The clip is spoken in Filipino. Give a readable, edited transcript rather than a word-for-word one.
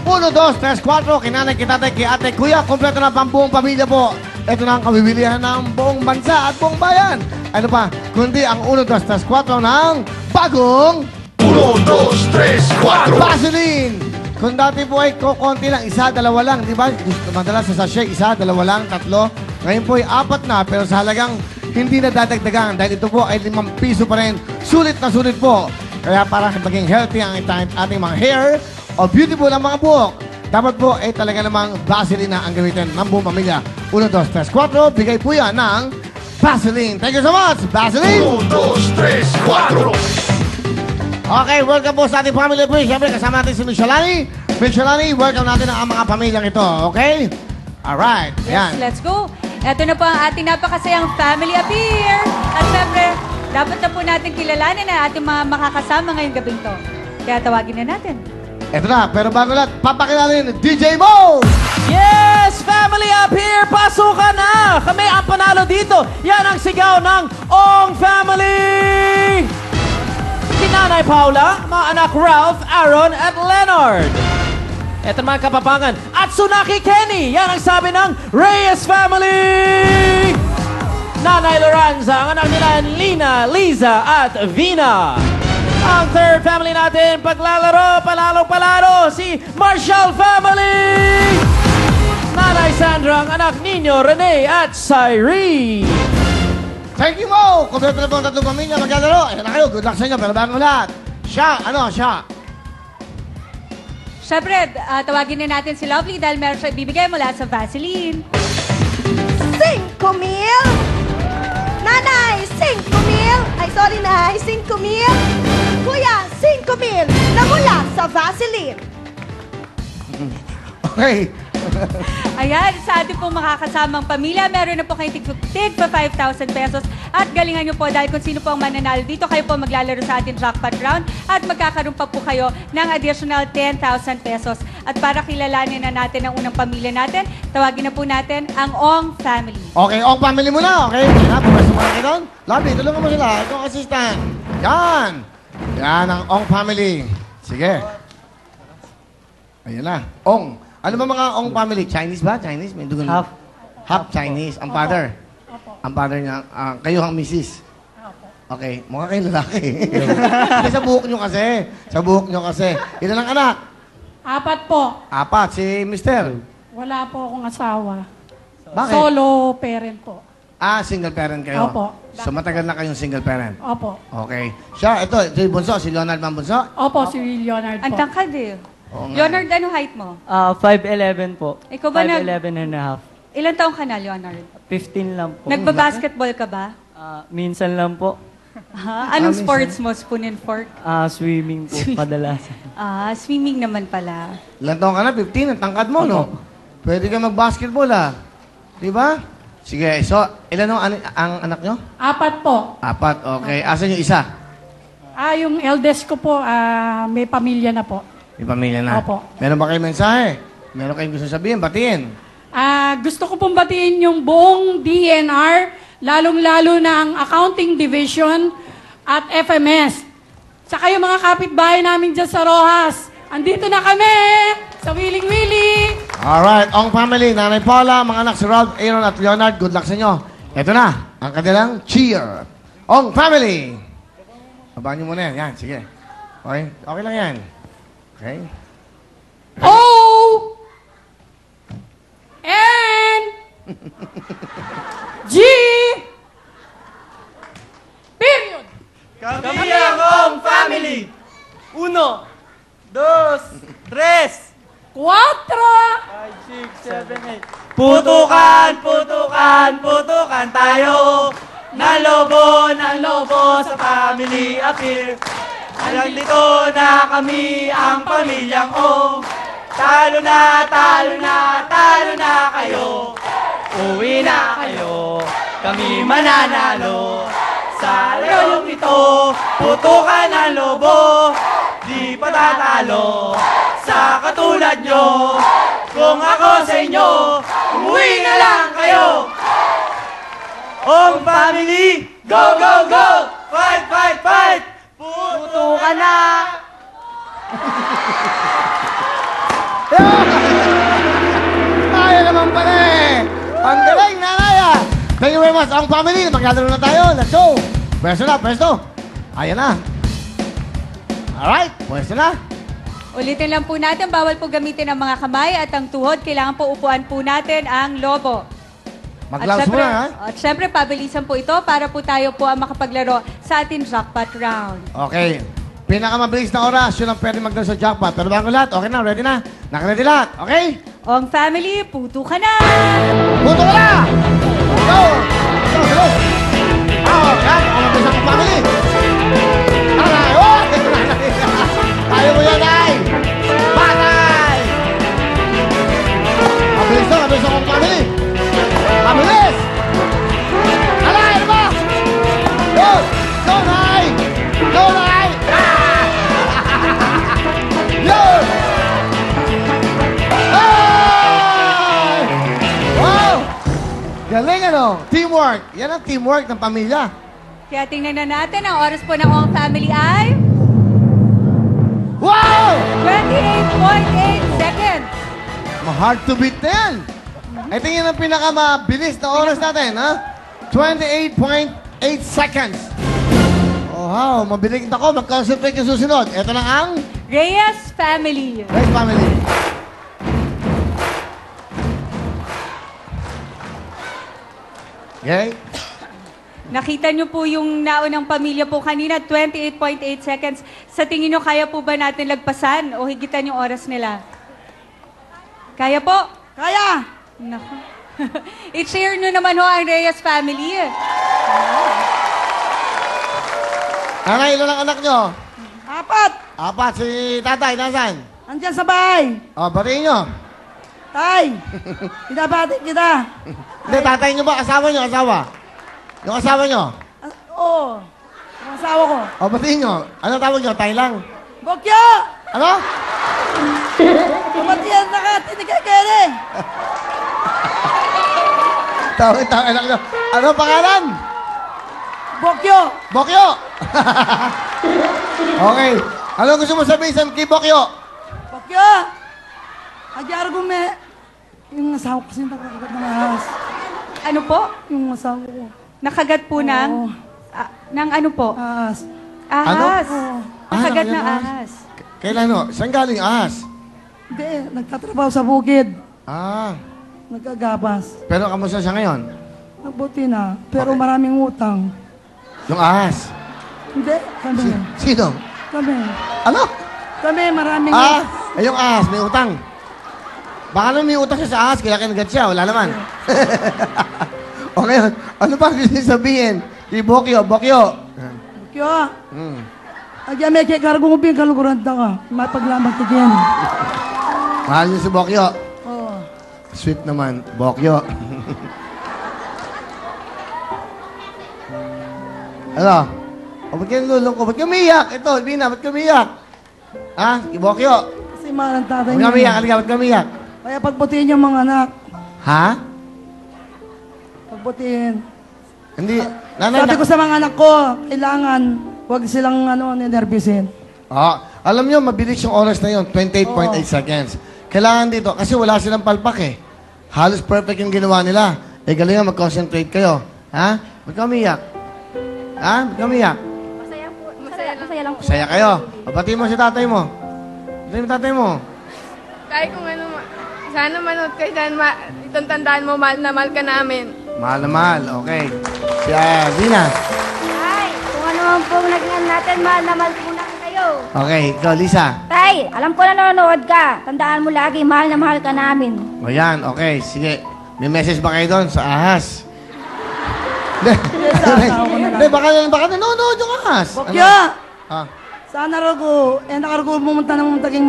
1, 2, 3, 4. Kinanay, kitatay, kiate, kuya. Kompleto na pambuong pamilya po. Ito na ang kabibilihan ng buong bansa at buong bayan. Ano pa? Kundi ang 1, 2, 3, 4 ng bagong 1, 2, 3, 4. Vaseline. Kung dati po ay kukunti lang, isa, dalawa lang, di ba? Madalas sa sachet, isa, dalawa lang, tatlo. Ngayon po ay 4 na, pero sa halagang hindi na dadagdagan dahil ito po ay 5 piso pa rin. Sulit na sulit po. Kaya para maging healthy ang ating mga hair o beautiful ang mga buhok, dapat po ay talaga namang Vaseline na ang gamitin ng buong pamilya. 1, 2, 3, 4. Bigay po yan ng Vaseline. Thank you so much, Vaseline! 1, 2, 3, 4. Okay, welcome po sa ating family po. Siyempre, kasama natin si Michelani. Michelani, welcome natin ang mga pamilyang ito, okay? Alright, Yes, yan. let's go. Ito na po ang ating napakasayang family appear. At syempre, dapat na po natin kilalanin ang ating mga makakasama ngayong gabing to. Kaya tawagin na natin. Ito na, pero bago lahat, papakilala DJ Mo! Yes! Family up here! Pasukan na! Kami ang panalo dito. Yan ang sigaw ng Ong Family! Si Nanay Paula, mga anak Ralph, Aaron, at Leonard. Ito naman kapapangan. At Tsunaki Kenny! Yan ang sabi ng Reyes Family! Nanay Lorenza, ang anak nila Lina, Liza, at Vina. Ang third family natin, paglalaro, palalo, si Marshall Family! Nanay Sandra, ang anak ninyo, Rene at Cyree. Thank you, Mo! Kompleto na po ang tatlong pamilya maglalaro. Ayan na kayo, good luck sa inyo, pero bago lahat. Siya, siya? Syempre, tawagin na natin si Lovely dahil meron siya ibibigay mula sa Vaseline. 5,000! Nanay, 5,000! Ay, sorry, Nay, 5,000! Kuya, 5,000 na mula sa Vaseline. Okay. Ayan, sa ating pong makakasamang pamilya, meron na po kayong tig pa 5,000 pesos. At galingan nyo po dahil kung sino po ang mananalo dito, kayo po maglalaro sa ating jackpot round at magkakaroon pa po kayo ng additional 10,000 pesos. At para kilalanin na natin ang unang pamilya natin, tawagin na po natin ang Ong Family. Okay, Ong Family muna, okay? Kaya, pumasok mo na kayo doon. Lovely, tulungan mo sila. Ito ang assistant. Yan. Yan ang Ong Family. Sige. Ayan na. Ong. Ano ba mga Ong Family? Chinese ba? Chinese? May dugon. Half Chinese. Ang father. Ang father niya. Kayo ang misis. Okay. Mukha kayo lalaki. Kasi sa buhok nyo kasi. Sa buhok nyo kasi. Ilan ang anak? 4 po. 4. Si Mister. Wala po akong asawa. Bakit? Solo parent po. Single parent kayo? Opo. So matagal na kayong single parent? Opo. Okay. Siya, ito si Bunso. Si Leonard Mambunso. Opo, si Leonard po. Ang tangkad eh. Oo nga. Leonard, ano height mo? 5'11 po. Ikaw ba 5'11 and a half. Ilan taong ka na, Leonard? 15 lang po. Nagbabasketball ka ba? Minsan lang po. Anong sports mo? Spoon and fork? Swimming po, kadalasan. Swimming naman pala. Ilan taon ka na? 15. Ang tangkad mo, no? Pwede ka mag-basketball, Di ba? Sige. So, ilan ang anak nyo? 4 po. 4. Okay. Asan yung isa? Yung eldest ko po, may pamilya na po. May pamilya na. Opo. Meron ba kayong mensahe? Meron kayong gusto sabihin? Batiin. Gusto ko pong batiin yung buong DNR, lalong-lalo na ang Accounting Division at FMS. Tsaka yung mga kapitbahay namin dyan sa Rojas. Andito na kami sa Wiling Willy. Alright. Ong Family, Nanay Paula, mga anak si Ralph, Aaron at Leonard, good luck sa inyo. Ito na, ang kanilang cheer. Ong Family. Babaan nyo muna yan. Yan, sige. Okay? Okay lang yan. Okay? O N G period. Kami ang Ong Family! 1, 2, 3, 4 5, 6, 7, 8. Putukan tayo. Ng lobo sa family appear. Alam dito na kami ang pamilyang Ong. Talo na kayo. Uwi na kayo. Kami mananalo. Sa layong ito, putukan ang lobo. Di patatalo sa katulad nyo. Kung ako sa inyo, umuwi na lang kayo. Ong Family, go, go, go! Fight, fight, fight! Putukan na! Tayo naman pala eh. Ang galing, nanay ah. Thank you very much. Ang family, maglalaro na tayo. Let's go. Pwesto na, pwesto. Ayan na. Alright, pwesto na. Ulitin lang po natin, bawal po gamitin ang mga kamay at ang tuhod. Kailangan po upuan po natin ang lobo. Mag-gloves muna, ha? At syempre, pabilisan po ito para po tayo po ang makapaglaro sa ating jackpot round. Okay. Pinakamabilis na oras, yun ang pwede magdala sa jackpot. Pero bago lahat, okay na, ready na? Naka-ready lahat, okay? Ong family, puto ka na! Puto ka na! Go! Go, go! Yan, ang mabilis ang family. Nanay, oh! Tayo mo yan, ay! Patay! Mabilis ang family. Mabilis! Alay, ano ba? Go! Go, Nay! Go, Nay! Yun! Ay! Wow! Galing ano? Teamwork. Yan ang teamwork ng pamilya. Kaya tingnan na natin, ang oras po ng Ong family ay Wow! 28.8 seconds. Hard to beat na yan. Ito yan ang pinakamabilis na oras natin, ha? 28.8 seconds. Oh, wow. Mabilis ako. Mag-concentrate yung susunod. Ito na ang Reyes family. Reyes family. Okay? Nakita niyo po yung naunang pamilya po kanina, 28.8 seconds. Sa tingin niyo, kaya po ba natin lagpasan o higitan yung oras nila? Kaya po? Kaya! Naku. I-share nyo naman ho ang Reyes family. Nanay, ilan ang anak nyo? 4. Si tatay, nasan? Andyan sa bahay. O, batiin nyo. Tay, pinabati kita. Hindi, tatay nyo ba? Asawa nyo, asawa? Yung asawa nyo? Oo. Ang asawa ko. O, batiin nyo. Ano tawag nyo? Tay lang? Bokyo! Ano? Kumatiyan na ka, tinigagere. Tawag anak nyo. Ano pangalan? Bokyo! Bokyo! Okay. Ano gusto mo sabihin sa kay Bokyo? Bokyo! Agyar ko me. Yung asawa ko kasi nakagat ng ahas. Ano po? Yung asawa ko. Nakagat po ng... Oo. ng ano po? Ahas. Ahas. Oo. Nakagat Ano? ng ahas. Kailan no? Saan galing ahas? Hindi, nagtatrabaho sa bukid. Ah. Nagkagapas. Pero kamusta siya ngayon? Mabuti na, pero Okay. maraming utang. Yung ahas. Hindi, kami. Sino? Kami. Ano? Kami, maraming Ay, yung ahas, may utang. Baka naman may utang siya sa ahas, kaya kinagat siya. Wala naman. Okay, ano pa gusto niyo sabihin? Si Bokyo, Bokyo. Bokyo! Hmm. Agya may kay kargong ubing kalukuranta ka. Mapaglamang tigyan. Mahal niyo si Bokyo. Oo. Sweet naman, Bokyo. Ano? O, ba't kayo nalulong ko? Ba't kayo umiyak? Ito, Bina, ba't kayo umiyak? Ha? Si Bokyo. Kasi mahal ang tatay Ba't kayo umiyak? niya. Halika, ba't kayo umiyak? Kaya pagbutiin yung mga anak. Ha? Pagbutiin. Hindi. Nanay, Sabi ko sa mga anak ko, kailangan huwag silang ninervisin. Alam nyo, mabilis yung oras na yun, 28.8 Oo. seconds. Kailangan dito, kasi wala silang palpak eh. Halos perfect yung ginawa nila. Eh, galingan, mag-concentrate kayo. Ha? Ba't ka umiyak? Ha? Ba't ka umiyak? Masaya lang po. Saya kayo. Papatiin mo si tatay mo. Papatiin mo tatay mo. Kahit kung ano, sana manood kayo dahil itong tandaan mo, mahal na mahal ka namin. Mahal na mahal. Okay. Si Dina. Tay, kung ano man po nagnan natin, mahal na mahal po namin kayo. Okay, ikaw, Lisa. Tay, alam ko na nanonood ka. Tandaan mo lagi, mahal na mahal ka namin. O yan, okay. Sige. May message ba kayo doon sa ahas? Hindi, baka nanonood yung ahas. Bokyo! Ah. Sana raw ko, nakargo pumunta ng taging